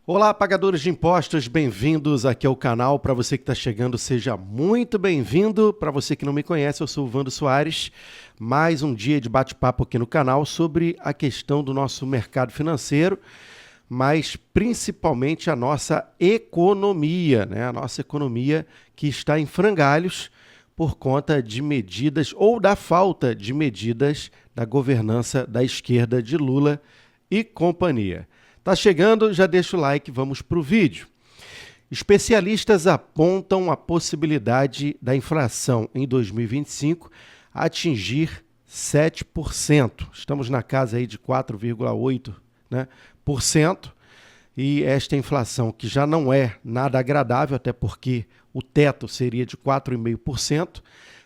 Olá, pagadores de impostos, bem-vindos aqui ao canal. Para você que está chegando, seja muito bem-vindo. Para você que não me conhece, eu sou o Vando Soares. Mais um dia de bate-papo aqui no canal sobre a questão do nosso mercado financeiro, mas principalmente a nossa economia, né? A nossa economia que está em frangalhos por conta de medidas ou da falta de medidas da governança da esquerda de Lula e companhia. Tá chegando? Já deixa o like, vamos para o vídeo. Especialistas apontam a possibilidade da inflação em 2025 atingir 7%. Estamos na casa aí de 4,8%, né, por cento. E esta inflação, que já não é nada agradável, até porque o teto seria de 4,5%,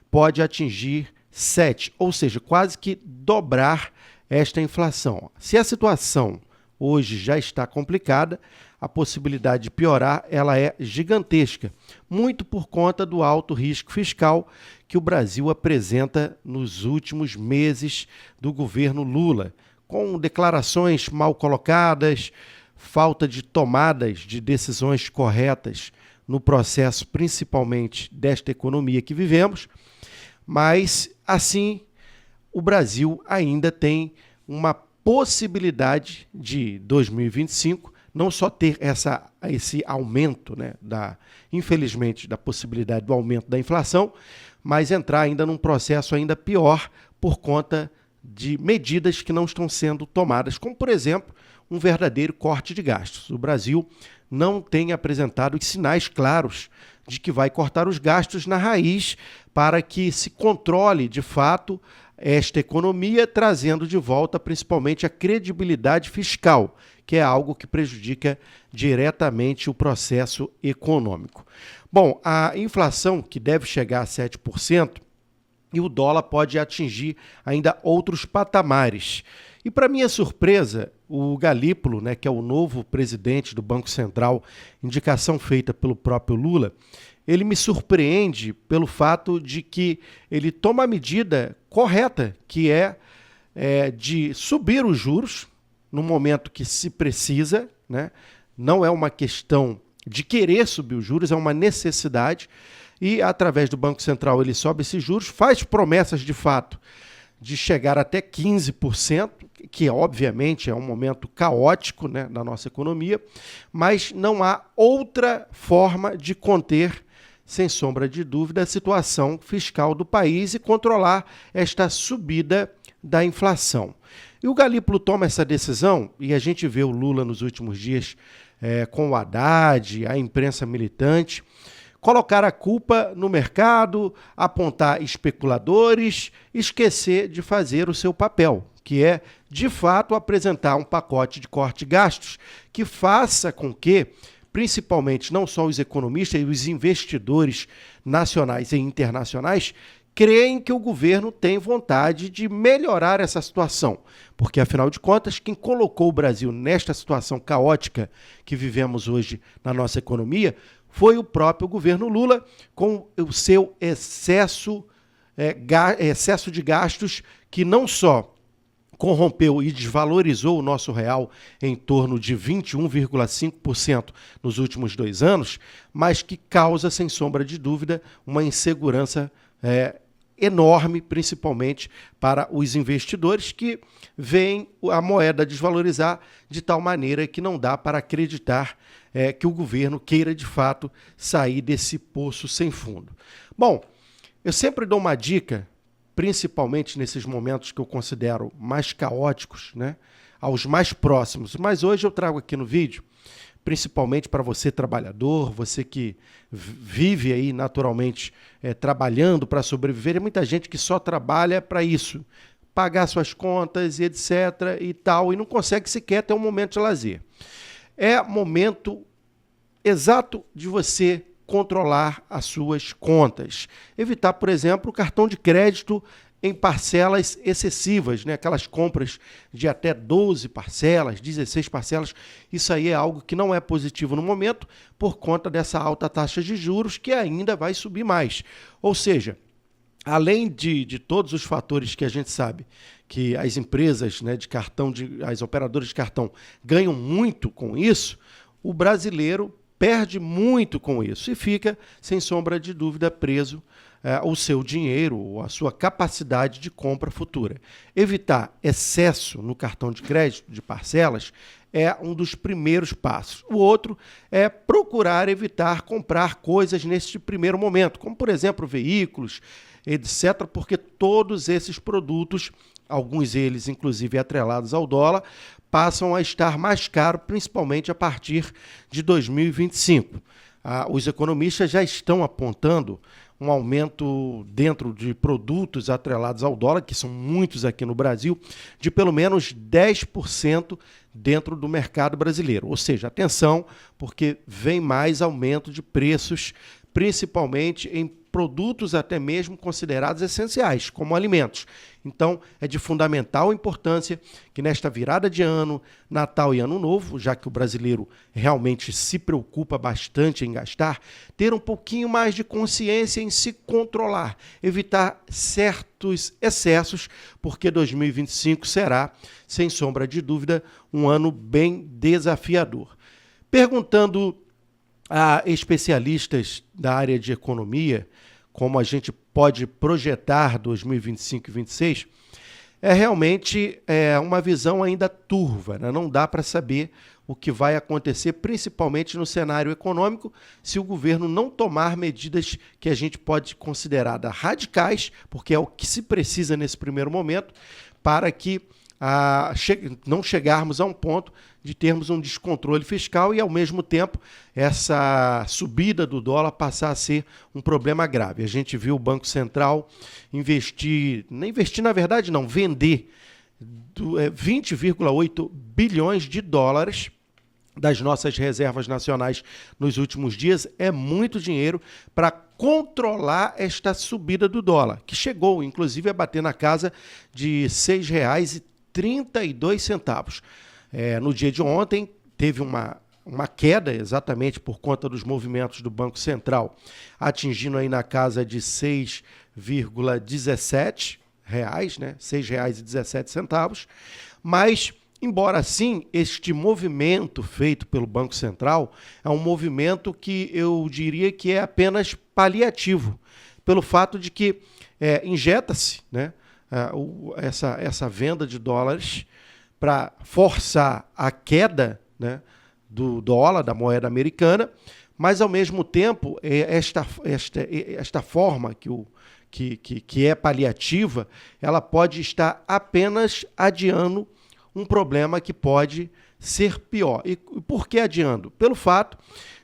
pode atingir 7%, ou seja, quase que dobrar esta inflação. Se a situação hoje já está complicada, a possibilidade de piorar ela é gigantesca, muito por conta do alto risco fiscal que o Brasil apresenta nos últimos meses do governo Lula, com declarações mal colocadas, falta de tomadas de decisões corretas no processo, principalmente desta economia que vivemos, mas assim o Brasil ainda tem uma possibilidade de 2025 não só ter esse aumento, né, infelizmente, da possibilidade do aumento da inflação, mas entrar ainda num processo ainda pior por conta de medidas que não estão sendo tomadas, como, por exemplo, um verdadeiro corte de gastos. O Brasil não tem apresentado sinais claros de que vai cortar os gastos na raiz para que se controle, de fato, esta economia, trazendo de volta principalmente a credibilidade fiscal, que é algo que prejudica diretamente o processo econômico. Bom, a inflação, que deve chegar a 7%, e o dólar pode atingir ainda outros patamares. E, para minha surpresa, o Galípolo, né, que é o novo presidente do Banco Central, indicação feita pelo próprio Lula, ele me surpreende pelo fato de que ele toma a medida correta, que é de subir os juros no momento que se precisa, né? Não é uma questão de querer subir os juros, é uma necessidade, e através do Banco Central ele sobe esses juros, faz promessas de fato de chegar até 15%, que obviamente é um momento caótico, né, da nossa economia, mas não há outra forma de conter, sem sombra de dúvida, a situação fiscal do país e controlar esta subida da inflação. E o Galípolo toma essa decisão, e a gente vê o Lula nos últimos dias com o Haddad, a imprensa militante, colocar a culpa no mercado, apontar especuladores, esquecer de fazer o seu papel, que é, de fato, apresentar um pacote de corte de gastos que faça com que, principalmente, não só os economistas e os investidores nacionais e internacionais creem que o governo tem vontade de melhorar essa situação, porque, afinal de contas, quem colocou o Brasil nesta situação caótica que vivemos hoje na nossa economia foi o próprio governo Lula, com o seu excesso de gastos que não só corrompeu e desvalorizou o nosso real em torno de 21,5% nos últimos 2 anos, mas que causa, sem sombra de dúvida, uma insegurança enorme, principalmente para os investidores que veem a moeda desvalorizar de tal maneira que não dá para acreditar que o governo queira, de fato, sair desse poço sem fundo. Bom, eu sempre dou uma dica, principalmente nesses momentos que eu considero mais caóticos, né, aos mais próximos, mas hoje eu trago aqui no vídeo, principalmente para você trabalhador, você que vive aí naturalmente trabalhando para sobreviver, e muita gente que só trabalha para isso, pagar suas contas, etc. e tal, e não consegue sequer ter um momento de lazer. É momento exato de você controlar as suas contas. Evitar, por exemplo, o cartão de crédito em parcelas excessivas, né? Aquelas compras de até 12 parcelas, 16 parcelas. Isso aí é algo que não é positivo no momento por conta dessa alta taxa de juros que ainda vai subir mais. Ou seja, além de todos os fatores que a gente sabe que as empresas, né, de cartão, as operadoras de cartão ganham muito com isso, o brasileiro perde muito com isso e fica, sem sombra de dúvida, preso o seu dinheiro ou a sua capacidade de compra futura. Evitar excesso no cartão de crédito de parcelas é um dos primeiros passos. O outro é procurar evitar comprar coisas nesse primeiro momento, como, por exemplo, veículos, etc., porque todos esses produtos, alguns deles, inclusive, atrelados ao dólar, passam a estar mais caros, principalmente a partir de 2025. Os economistas já estão apontando um aumento dentro de produtos atrelados ao dólar, que são muitos aqui no Brasil, de pelo menos 10% dentro do mercado brasileiro. Ou seja, atenção, porque vem mais aumento de preços, principalmente em produtos até mesmo considerados essenciais, como alimentos. Então, é de fundamental importância que nesta virada de ano, Natal e Ano Novo, já que o brasileiro realmente se preocupa bastante em gastar, ter um pouquinho mais de consciência em se controlar, evitar certos excessos, porque 2025 será, sem sombra de dúvida, um ano bem desafiador. Perguntando a especialistas da área de economia, como a gente pode projetar 2025 e 2026, é realmente uma visão ainda turva, né? Não dá para saber o que vai acontecer, principalmente no cenário econômico, se o governo não tomar medidas que a gente pode considerar radicais, porque é o que se precisa nesse primeiro momento, para que não chegarmos a um ponto de termos um descontrole fiscal e, ao mesmo tempo, essa subida do dólar passar a ser um problema grave. A gente viu o Banco Central vender 20,8 bilhões de dólares das nossas reservas nacionais nos últimos dias. É muito dinheiro para controlar esta subida do dólar, que chegou, inclusive, a bater na casa de R$ 6,32. No dia de ontem, teve uma queda, exatamente por conta dos movimentos do Banco Central, atingindo aí na casa de R$ 6,17, né? R$ 6,17. Mas, embora assim, este movimento feito pelo Banco Central é um movimento que eu diria que é apenas paliativo, pelo fato de que injeta-se, né, essa venda de dólares para forçar a queda, né, do dólar, da moeda americana, mas, ao mesmo tempo, esta forma que é paliativa, ela pode estar apenas adiando um problema que pode ser pior. E por que adiando? Pelo fato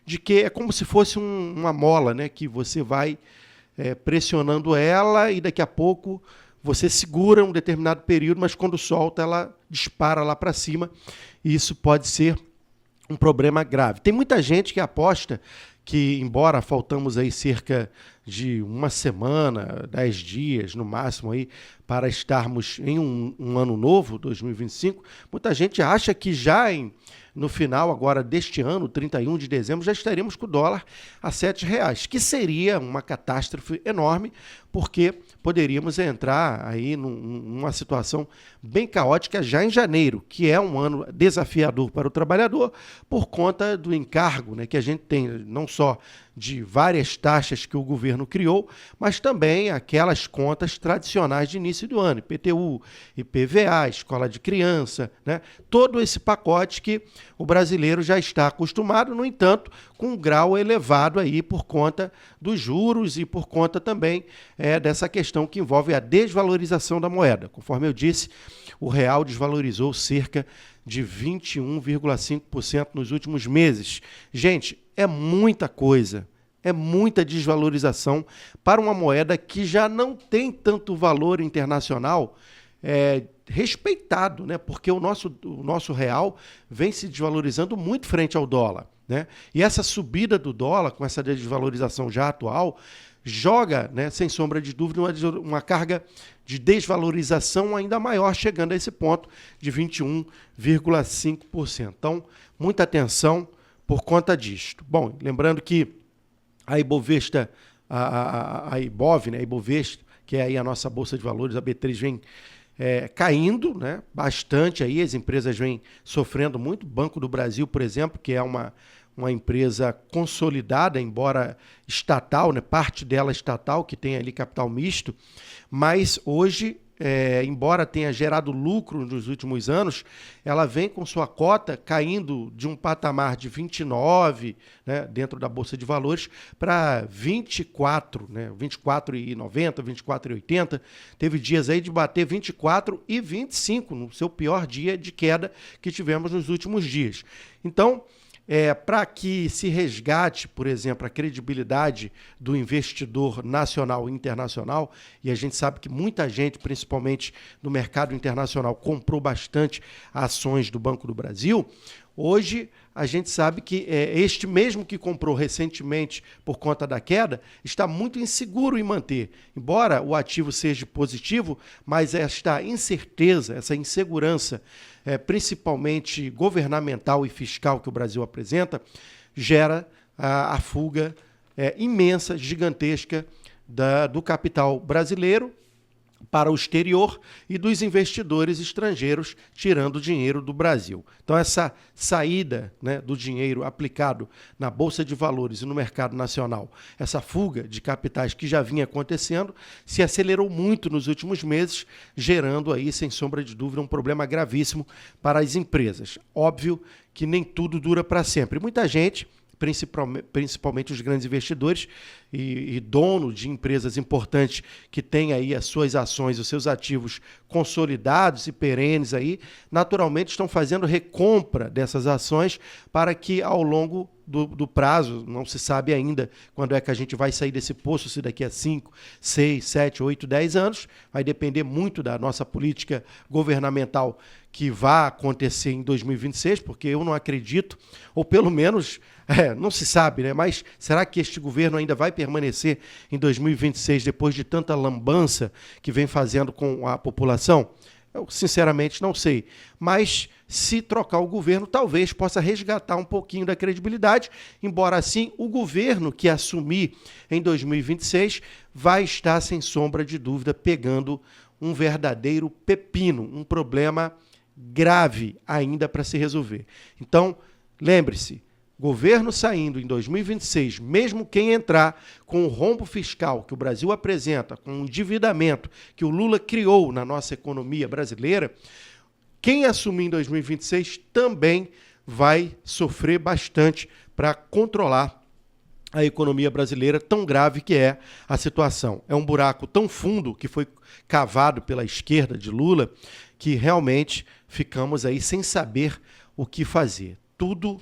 de que é como se fosse uma mola, né, que você vai pressionando ela e daqui a pouco você segura um determinado período, mas quando solta, ela dispara lá para cima e isso pode ser um problema grave. Tem muita gente que aposta que, embora faltamos aí cerca de uma semana, 10 dias no máximo aí, para estarmos em um ano novo, 2025, muita gente acha que já no final agora deste ano, 31 de dezembro, já estaremos com o dólar a R$ 7,00, que seria uma catástrofe enorme, porque poderíamos entrar aí numa situação bem caótica já em janeiro, que é um ano desafiador para o trabalhador, por conta do encargo, né, que a gente tem, não só de várias taxas que o governo criou, mas também aquelas contas tradicionais de início do ano, IPTU, IPVA, escola de criança, né? Todo esse pacote que o brasileiro já está acostumado, no entanto, com um grau elevado aí por conta dos juros e por conta também dessa questão que envolve a desvalorização da moeda. Conforme eu disse, o real desvalorizou cerca de 21,5% nos últimos meses. Gente, é muita coisa, é muita desvalorização para uma moeda que já não tem tanto valor internacional respeitado, né? Porque o nosso real vem se desvalorizando muito frente ao dólar, né? E essa subida do dólar, com essa desvalorização já atual, joga, né, sem sombra de dúvida, uma carga de desvalorização ainda maior, chegando a esse ponto de 21,5%. Então, muita atenção por conta disto. Bom, lembrando que a Ibovespa, a Ibov, né, a Ibovespa, que é aí a nossa Bolsa de Valores, a B3, vem caindo, né, bastante aí, as empresas vêm sofrendo muito. Banco do Brasil, por exemplo, que é uma empresa consolidada, embora estatal, né, parte dela estatal, que tem ali capital misto, mas hoje, embora tenha gerado lucro nos últimos anos, ela vem com sua cota caindo de um patamar de 29, né, dentro da Bolsa de Valores, para 24, né, 24,90, 24,80. Teve dias aí de bater 24 e 25 no seu pior dia de queda que tivemos nos últimos dias. Então, para que se resgate, por exemplo, a credibilidade do investidor nacional e internacional, e a gente sabe que muita gente, principalmente no mercado internacional, comprou bastante ações do Banco do Brasil, hoje a gente sabe que este mesmo que comprou recentemente por conta da queda, está muito inseguro em manter. Embora o ativo seja positivo, mas esta incerteza, essa insegurança, principalmente governamental e fiscal que o Brasil apresenta, gera a fuga imensa, gigantesca do capital brasileiro para o exterior e dos investidores estrangeiros tirando dinheiro do Brasil. Então, essa saída, né, do dinheiro aplicado na Bolsa de Valores e no mercado nacional, essa fuga de capitais que já vinha acontecendo, se acelerou muito nos últimos meses, gerando aí, sem sombra de dúvida, um problema gravíssimo para as empresas. Óbvio que nem tudo dura para sempre. Muita gente, principalmente os grandes investidores e donos de empresas importantes que têm aí as suas ações, os seus ativos consolidados e perenes aí, naturalmente estão fazendo recompra dessas ações para que ao longo do prazo, não se sabe ainda quando é que a gente vai sair desse poço, se daqui a 5, 6, 7, 8, 10 anos, vai depender muito da nossa política governamental que vai acontecer em 2026, porque eu não acredito, ou pelo menos, não se sabe, né? Mas será que este governo ainda vai permanecer em 2026 depois de tanta lambança que vem fazendo com a população? Eu, sinceramente, não sei. Mas, se trocar o governo, talvez possa resgatar um pouquinho da credibilidade, embora assim, o governo que assumir em 2026 vai estar, sem sombra de dúvida, pegando um verdadeiro pepino, um problema grave ainda para se resolver. Então, lembre-se, governo saindo em 2026, mesmo quem entrar com o rombo fiscal que o Brasil apresenta, com o endividamento que o Lula criou na nossa economia brasileira, quem assumir em 2026 também vai sofrer bastante para controlar a economia brasileira, tão grave que é a situação. É um buraco tão fundo que foi cavado pela esquerda de Lula que realmente ficamos aí sem saber o que fazer. Tudo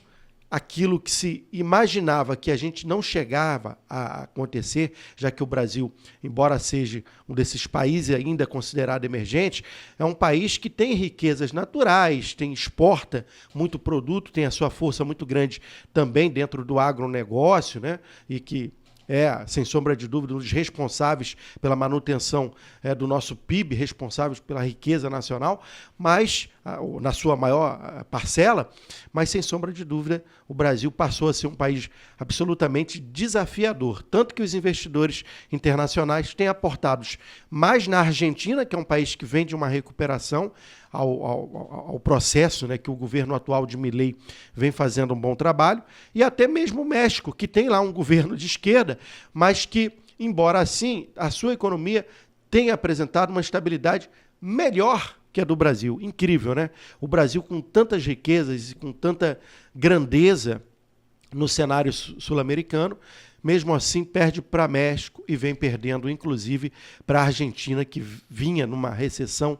aquilo que se imaginava que a gente não chegava a acontecer, já que o Brasil, embora seja um desses países ainda considerado emergente, é um país que tem riquezas naturais, exporta muito produto, tem a sua força muito grande também dentro do agronegócio, né? E que sem sombra de dúvida, um dos responsáveis pela manutenção do nosso PIB, responsáveis pela riqueza nacional, mas na sua maior parcela, mas sem sombra de dúvida, o Brasil passou a ser um país absolutamente desafiador, tanto que os investidores internacionais têm aportado mais na Argentina, que é um país que vem de uma recuperação ao processo, né, que o governo atual de Milei vem fazendo um bom trabalho, e até mesmo o México, que tem lá um governo de esquerda, mas que, embora assim, a sua economia tenha apresentado uma estabilidade melhor que a do Brasil. Incrível, né? O Brasil, com tantas riquezas e com tanta grandeza no cenário sul-americano, mesmo assim perde para México e vem perdendo, inclusive, para a Argentina, que vinha numa recessão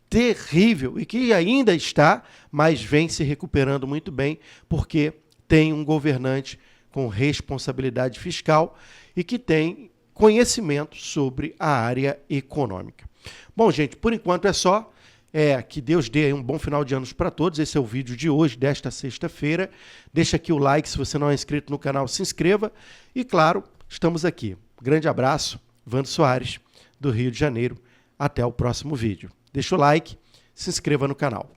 terrível e que ainda está, mas vem se recuperando muito bem, porque tem um governante com responsabilidade fiscal e que tem conhecimento sobre a área econômica. Bom, gente, por enquanto é só. Que Deus dê um bom final de anos para todos. Esse é o vídeo de hoje, desta sexta-feira. Deixa aqui o like, se você não é inscrito no canal, se inscreva. E, claro, estamos aqui. Grande abraço, Vando Soares, do Rio de Janeiro. Até o próximo vídeo. Deixa o like, se inscreva no canal.